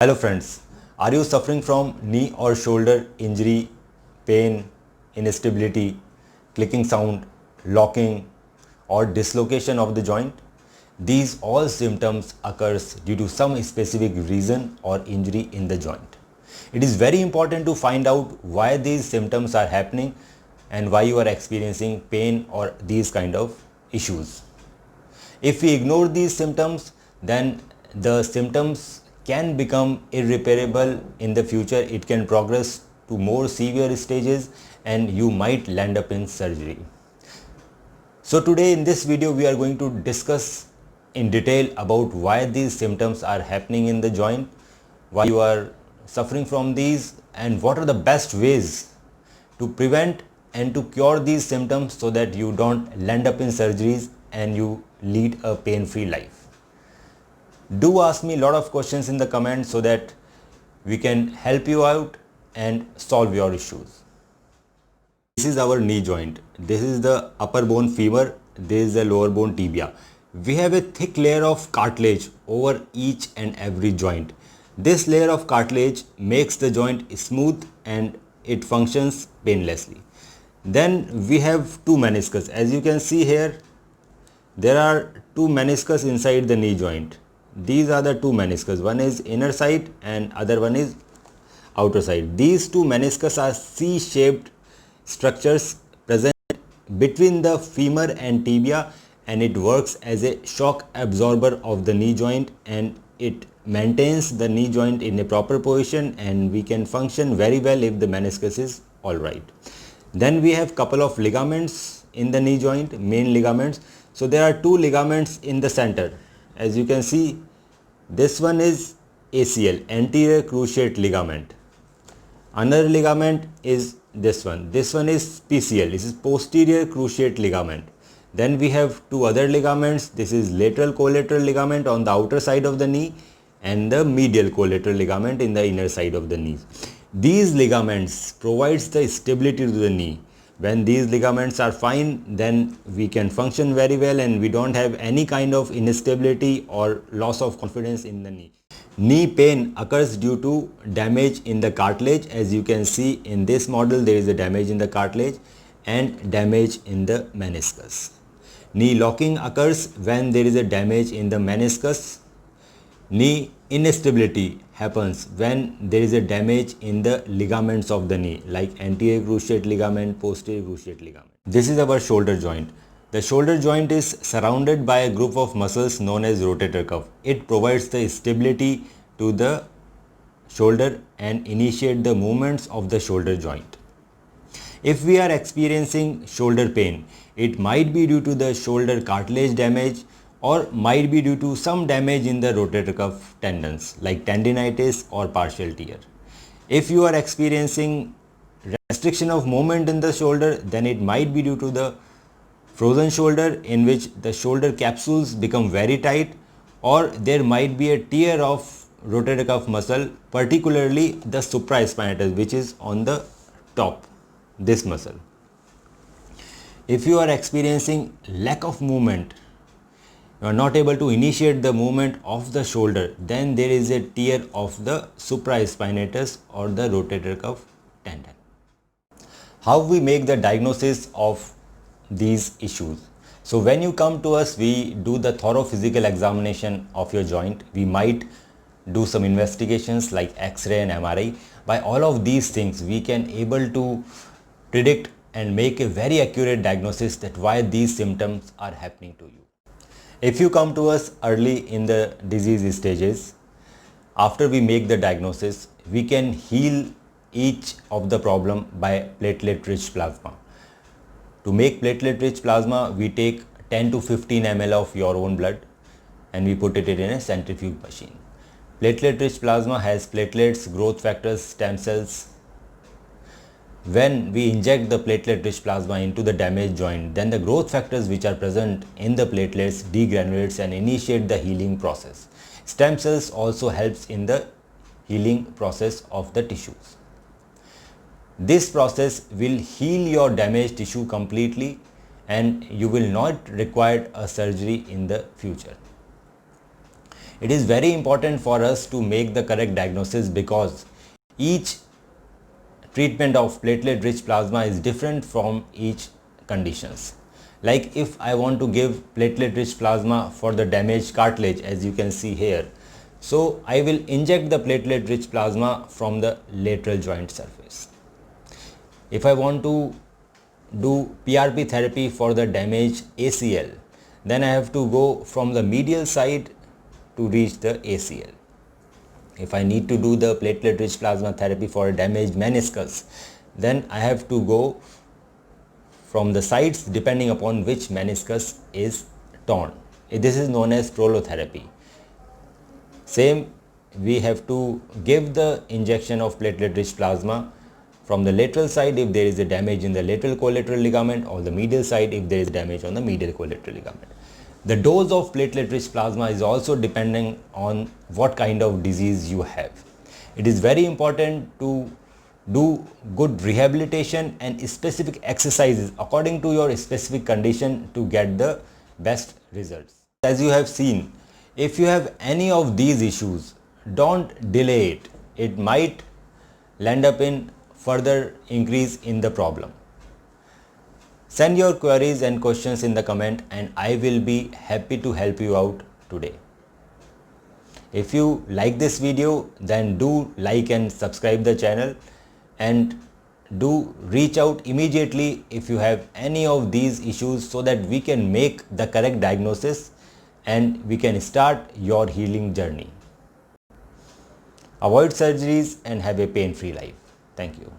Hello friends, are you suffering from knee or shoulder injury, pain, instability, clicking sound, locking or dislocation of the joint? These all symptoms occurs due to some specific reason or injury in the joint. It is very important to find out why these symptoms are happening and why you are experiencing pain or these kind of issues. If we ignore these symptoms, then the symptoms can become irreparable in the future. It can progress to more severe stages and you might land up in surgery. So today in this video we are going to discuss in detail about why these symptoms are happening in the joint, why you are suffering from these, and what are the best ways to prevent and to cure these symptoms so that you don't land up in surgeries and you lead a pain-free life. Do ask me a lot of questions in the comments so that we can help you out and solve your issues. This is our knee joint. This is the upper bone femur. This is the lower bone tibia. We have a thick layer of cartilage over each and every joint. This layer of cartilage makes the joint smooth and it functions painlessly. Then we have two meniscus. As you can see here, there are two meniscus inside the knee joint. These are the two meniscus. One is inner side and other one is outer side. These two meniscus are C-shaped structures present between the femur and tibia, and it works as a shock absorber of the knee joint and it maintains the knee joint in a proper position, and we can function very well if the meniscus is alright. Then we have couple of ligaments in the knee joint, main ligaments. So there are two ligaments in the center. As you can see, this one is ACL, anterior cruciate ligament. Another ligament is this one. This one is PCL. This is posterior cruciate ligament. Then we have two other ligaments. This is lateral collateral ligament on the outer side of the knee and the medial collateral ligament in the inner side of the knee. These ligaments provides the stability to the knee. When these ligaments are fine, then we can function very well and we don't have any kind of instability or loss of confidence in the knee. Knee pain occurs due to damage in the cartilage. As you can see in this model, there is a damage in the cartilage and damage in the meniscus. Knee locking occurs when there is a damage in the meniscus. Knee instability happens when there is a damage in the ligaments of the knee, like anterior cruciate ligament, posterior cruciate ligament. This is our shoulder joint. The shoulder joint is surrounded by a group of muscles known as rotator cuff. It provides the stability to the shoulder and initiate the movements of the shoulder joint. If we are experiencing shoulder pain, it might be due to the shoulder cartilage damage or might be due to some damage in the rotator cuff tendons like tendinitis or partial tear. If you are experiencing restriction of movement in the shoulder, then it might be due to the frozen shoulder in which the shoulder capsules become very tight, or there might be a tear of rotator cuff muscle, particularly the supraspinatus, which is on the top, this muscle. If you are experiencing lack of movement, you are not able to initiate the movement of the shoulder, then there is a tear of the supraspinatus or the rotator cuff tendon. How we make the diagnosis of these issues? So when you come to us, we do the thorough physical examination of your joint. We might do some investigations like X-ray and MRI. By all of these things, we can able to predict and make a very accurate diagnosis that why these symptoms are happening to you. If you come to us early in the disease stages, after we make the diagnosis, we can heal each of the problem by platelet-rich plasma. To make platelet-rich plasma, we take 10 to 15 ml of your own blood and we put it in a centrifuge machine. Platelet-rich plasma has platelets, growth factors, stem cells. When we inject the platelet-rich plasma into the damaged joint, then the growth factors which are present in the platelets degranulates and initiate the healing process. Stem cells also helps in the healing process of the tissues. This process will heal your damaged tissue completely and you will not require a surgery in the future. It is very important for us to make the correct diagnosis because each treatment of platelet-rich plasma is different from each conditions. Like if I want to give platelet-rich plasma for the damaged cartilage, as you can see here, so I will inject the platelet-rich plasma from the lateral joint surface. If I want to do PRP therapy for the damaged ACL, then I have to go from the medial side to reach the ACL. If I need to do the platelet-rich plasma therapy for a damaged meniscus, then I have to go from the sides depending upon which meniscus is torn. This is known as prolotherapy. Same, we have to give the injection of platelet-rich plasma from the lateral side if there is a damage in the lateral collateral ligament, or the medial side if there is damage on the medial collateral ligament. The dose of platelet-rich plasma is also depending on what kind of disease you have. It is very important to do good rehabilitation and specific exercises according to your specific condition to get the best results. As you have seen, if you have any of these issues, don't delay it. It might land up in further increase in the problem. Send your queries and questions in the comment and I will be happy to help you out today. If you like this video, then do like and subscribe the channel, and do reach out immediately if you have any of these issues so that we can make the correct diagnosis and we can start your healing journey. Avoid surgeries and have a pain-free life. Thank you.